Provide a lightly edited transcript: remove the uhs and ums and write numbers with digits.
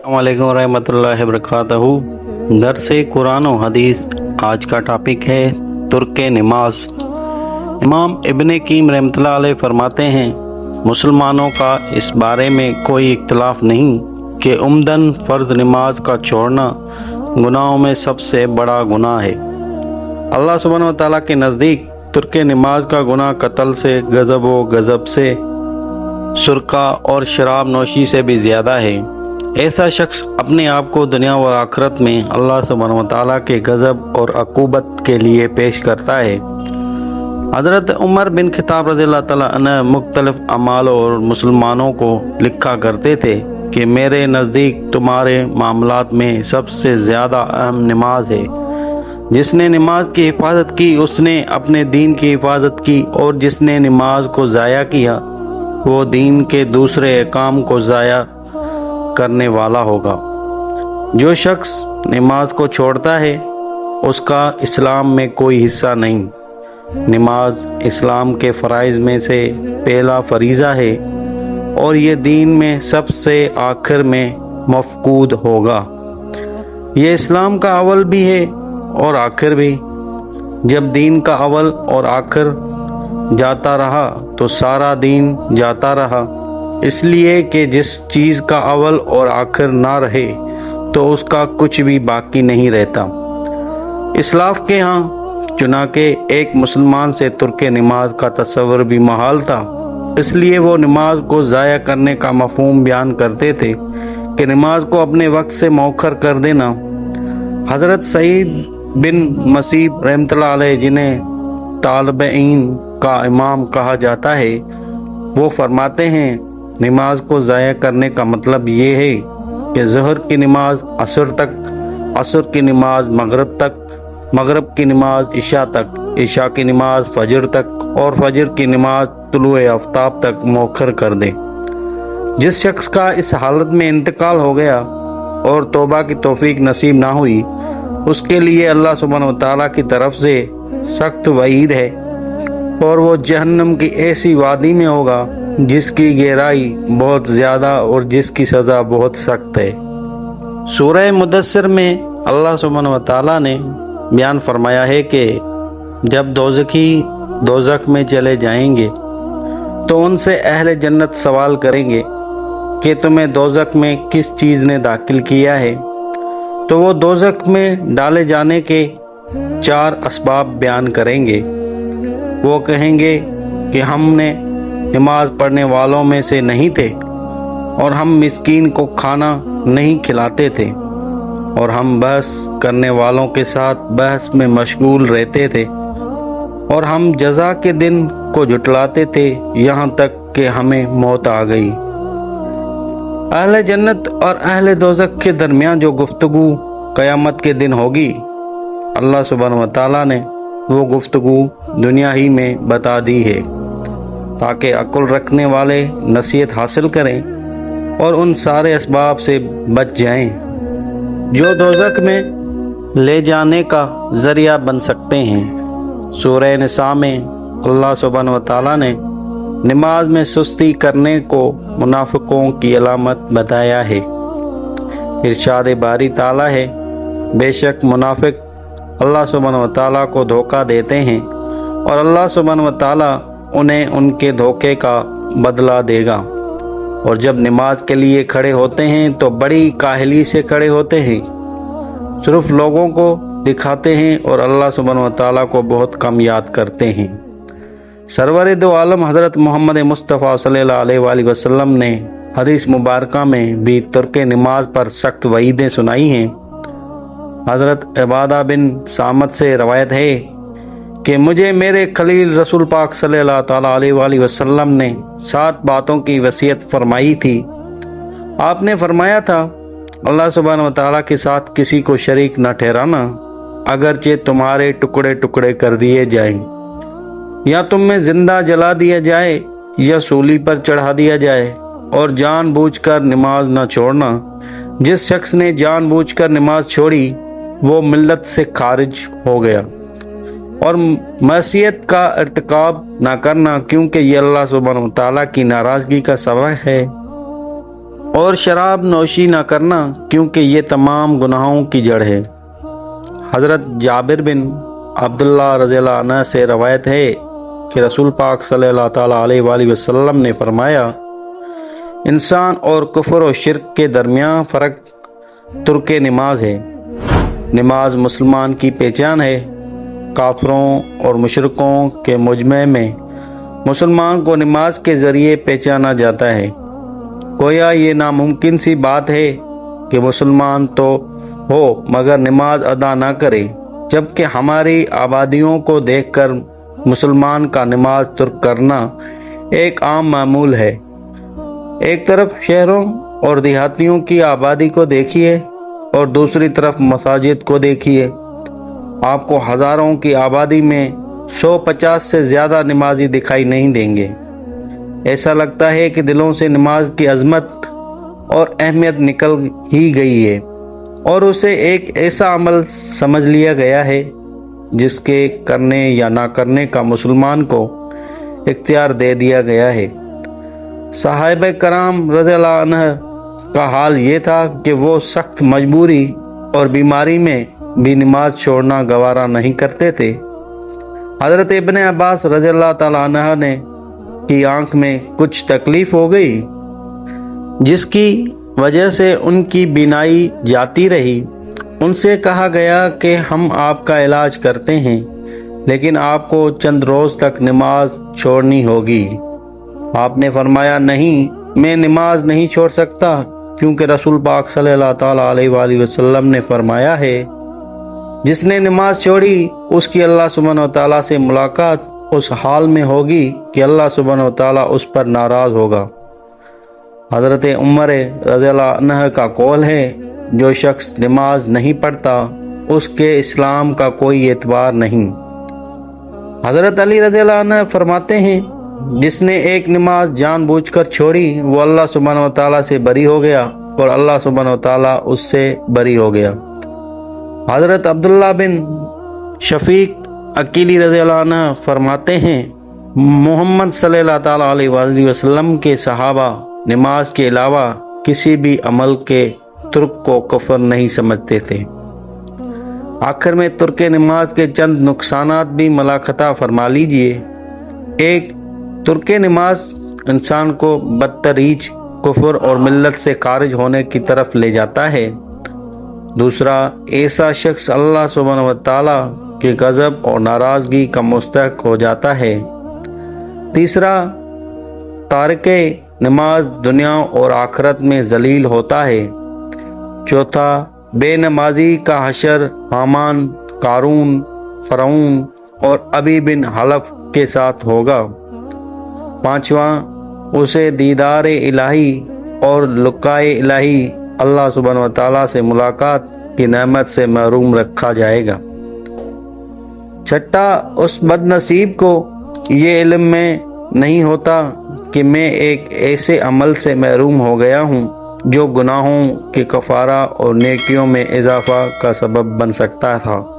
अस्सलामुअलैकुम वरहमतुल्लाहि वबरकातुहू। दरस कुरान व हदीस। आज का टॉपिक है तुर्क नमाज। इमाम इब्न क़य्यिम रहमतुल्लाह अलैह फरमाते हैं, मुसलमानों का इस बारे में कोई इख्तिलाफ नहीं कि उम्दन फ़र्ज नमाज का छोड़ना गुनाहों में सबसे बड़ा गुनाह है। अल्लाह सुब्हानहू व तआला के नज़दीक तुर्क नमाज का गुनाह कत्ल से, गज़ब व गज़ब से, सुरका और शराब नोशी से भी ज़्यादा है। ऐसा शख्स अपने आप को दुनिया व आखिरत में अल्लाह सुब्हानहू व तआला के गज़ब और अक़ूबत के लिए पेश करता है। हज़रत उमर बिन ख़त्ताब रज़ियल्लाहु तआला अन्हु मुख्तलिफ़ अमाल और मुसलमानों को लिखा करते थे कि मेरे नज़दीक तुम्हारे मामलात में सबसे ज़्यादा अहम नमाज है। जिसने नमाज की हिफाजत की उसने अपने दीन की हिफाजत की, और जिसने नमाज को ज़ाया किया वो दीन के दूसरे काम को ज़ाया करने वाला होगा। जो शख्स नमाज को छोड़ता है उसका इस्लाम में कोई हिस्सा नहीं। नमाज इस्लाम के फ़राइज़ में से पहला फरीज़ा है और ये दीन में सबसे आखिर में मफ़कूद होगा। ये इस्लाम का अव्वल भी है और आखिर भी। जब दीन का अव्वल और आखिर जाता रहा तो सारा दीन जाता रहा, इसलिए कि जिस चीज़ का अव्वल और आखिर ना रहे तो उसका कुछ भी बाकी नहीं रहता। इस्लाफ के यहाँ चुनाके एक मुसलमान से तुर्क नमाज का तस्वर भी महाल था, इसलिए वो नमाज को ज़ाया करने का मफ़हूम बयान करते थे कि नमाज को अपने वक्त से मौखर कर देना। हज़रत सईद बिन मसीब रहमतुल्लाह अलैह, जिन्हें तालिबीन का इमाम कहा जाता है, वो फरमाते हैं, नमाज को ज़ाया करने का मतलब ये है कि ज़ोहर की नमाज असर तक, असर की नमाज मगरिब तक, मगरिब की नमाज इशा तक, इशा की नमाज फजर तक और फजर की नमाज तुलुए आफ्ताब तक मौखर कर दे। जिस शख्स का इस हालत में इंतकाल हो गया और तौबा की तौफीक नसीब ना हुई, उसके लिए अल्लाह सुब्हानहू व तआला की तरफ से सख्त वईद है और वो जहन्नम की ऐसी वादी में होगा जिसकी गहराई बहुत ज़्यादा और जिसकी सज़ा बहुत सख्त है। सूरह मुदस्सिर में अल्लाह सुब्हानहू व तआला ने बयान फरमाया है कि जब दोज़खी दोज़ख में चले जाएंगे तो उनसे अहले जन्नत सवाल करेंगे कि तुम्हें दोज़ख में किस चीज़ ने दाखिल किया है, तो वो दोज़ख में डाले जाने के 4 असबाब बयान करेंगे। वो कहेंगे कि हमने नमाज पढ़ने वालों में से नहीं थे, और हम मिस्कीन को खाना नहीं खिलाते थे, और हम बहस करने वालों के साथ बहस में मशगूल रहते थे, और हम जज़ा के दिन को जुटलाते थे यहाँ तक कि हमें मौत आ गई। अहले जन्नत और अहले दोज़ख के दरमियान जो गुफ्तगू क़यामत के दिन होगी, अल्लाह सुब्हानहू व तआला ने वो गुफ्तगू दुनिया ही में बता दी है ताकि अक्ल रखने वाले नसीहत हासिल करें और उन सारे असबाब से बच जाएं जो दोज़ख में ले जाने का ज़रिया बन सकते हैं। सूरह निसा में अल्लाह सुब्हानहू व तआला ने नमाज में सुस्ती करने को मुनाफिकों की अलामत बताया है। इरशाद बारी ताला है, बेशक मुनाफिक अल्लाह सुब्हानहू व तआला को धोखा देते हैं और अल्लाह सुब्हानहू व तआला उन्हें उनके धोखे का बदला देगा। और जब नमाज के लिए खड़े होते हैं तो बड़ी काहली से खड़े होते हैं, सिर्फ लोगों को दिखाते हैं और अल्लाह सुब्हानहू व तआला को बहुत कम याद करते हैं। सरवर दो आलम हज़रत मोहम्मद मुस्तफ़ा सल्लल्लाहु अलैहि वसल्लम ने हदीस मुबारका में भी तुर्क नमाज पर सख्त वईदें सुनाई हैं। हज़रत इबादा बिन सामत से रवायत है कि मुझे मेरे खलील रसूल पाक सल्लल्लाहु ताला अलैहि वसल्लम ने 7 बातों की वसीयत फरमाई थी। आपने फरमाया था, अल्लाह सुब्हानहू व तआला के साथ किसी को शरीक न ठहराना, अगरचे तुम्हारे टुकड़े टुकड़े कर दिए जाएं, या तुम में जिंदा जला दिया जाए या सूली पर चढ़ा दिया जाए, और जानबूझकर नमाज न छोड़ना। जिस शख्स ने जानबूझकर नमाज छोड़ी वो मिल्लत से खारिज हो गया। और मसीयत का इर्तिकाब ना करना, क्योंकि ये अल्लाह सुब्हानहू व तआला की नाराज़गी का सबब है। اور شراب نوشی نہ کرنا کیونکہ یہ تمام گناہوں کی جڑ ہے۔ حضرت جابر بن عبداللہ رضی اللہ عنہ سے روایت ہے کہ رسول پاک صلی اللہ تعالیٰ علیہ وآلہ وسلم نے فرمایا، انسان اور کفر و شرک کے درمیان فرق ترک نماز ہے۔ نماز مسلمان کی پہچان ہے۔ کافروں اور مشرکوں کے مجمع میں مسلمان کو نماز کے ذریعے پہچانا جاتا ہے۔ گویا یہ ناممکن سی بات ہے کہ مسلمان تو ہو مگر نماز ادا نہ کرے، جبکہ ہماری آبادیوں کو دیکھ کر مسلمان کا نماز ترک کرنا ایک عام معمول ہے۔ ایک طرف شہروں اور دیہاتیوں کی آبادی کو دیکھیے اور دوسری طرف مساجد کو دیکھیے، آپ کو ہزاروں کی آبادی میں 150 سے زیادہ نمازی دکھائی نہیں دیں گے۔ ایسا لگتا ہے کہ دلوں سے نماز کی عظمت اور اہمیت نکل ہی گئی ہے اور اسے ایک ایسا عمل سمجھ لیا گیا ہے جس کے کرنے یا نہ کرنے کا مسلمان کو اختیار دے دیا گیا ہے۔ صحابہ کرام رضی اللہ عنہ کا حال یہ تھا کہ وہ سخت مجبوری اور بیماری میں بھی نماز چھوڑنا گوارا نہیں کرتے تھے۔ حضرت ابن عباس رضی اللہ تعالیٰ عنہ نے کی آنکھ میں کچھ تکلیف ہو گئی جس کی وجہ سے ان کی بینائی جاتی رہی۔ ان سے کہا گیا کہ ہم آپ کا علاج کرتے ہیں لیکن آپ کو چند روز تک نماز چھوڑنی ہوگی۔ آپ نے فرمایا، نہیں، میں نماز نہیں چھوڑ سکتا کیونکہ رسول پاک صلی اللہ تعالیٰ علیہ وآلہ وسلم نے فرمایا ہے، جس نے نماز چھوڑی اس کی اللہ سبحانہ و تعالیٰ سے ملاقات اس حال میں ہوگی کہ اللہ سبحانہ و تعالیٰ اس پر ناراض ہوگا۔ حضرت عمر رضی اللہ عنہ کا قول ہے، جو شخص نماز نہیں پڑھتا اس کے اسلام کا کوئی اعتبار نہیں۔ حضرت علی رضی اللہ عنہ فرماتے ہیں، جس نے ایک نماز جان بوجھ کر چھوڑی وہ اللہ سبحانہ و تعالیٰ سے بری ہو گیا اور اللہ سبحانہ و تعالیٰ اس سے بری ہو گیا۔ حضرت عبداللہ بن شفیق عقیلی رضی اللہ عنہ فرماتے ہیں، محمد صلی اللہ تعالیٰ علیہ وآلہ وسلم کے صحابہ نماز کے علاوہ کسی بھی عمل کے ترک کو کفر نہیں سمجھتے تھے۔ آخر میں ترک نماز کے چند نقصانات بھی ملاحظہ فرما لیجئے۔ ایک، ترک نماز انسان کو بدتریج کفر اور ملت سے خارج ہونے کی طرف لے جاتا ہے۔ دوسرا، ایسا شخص اللہ سبحانہ و تعالیٰ کے غضب اور ناراضگی کا مستحق ہو جاتا ہے۔ تیسرا، تارک نماز دنیا اور آخرت میں ذلیل ہوتا ہے۔ چوتھا، بے نمازی کا حشر حامان، قارون، فرعون اور ابی بن حلف کے ساتھ ہوگا۔ پانچواں، اسے دیدار الہی اور لقائے الہی اللہ سبحانہ و تعالیٰ سے ملاقات کی نعمت سے محروم رکھا جائے گا۔ چھٹا، اس بد نصیب کو یہ علم میں نہیں ہوتا کہ میں ایک ایسے عمل سے محروم ہو گیا ہوں جو گناہوں کے کفارہ اور نیکیوں میں اضافہ کا سبب بن سکتا تھا۔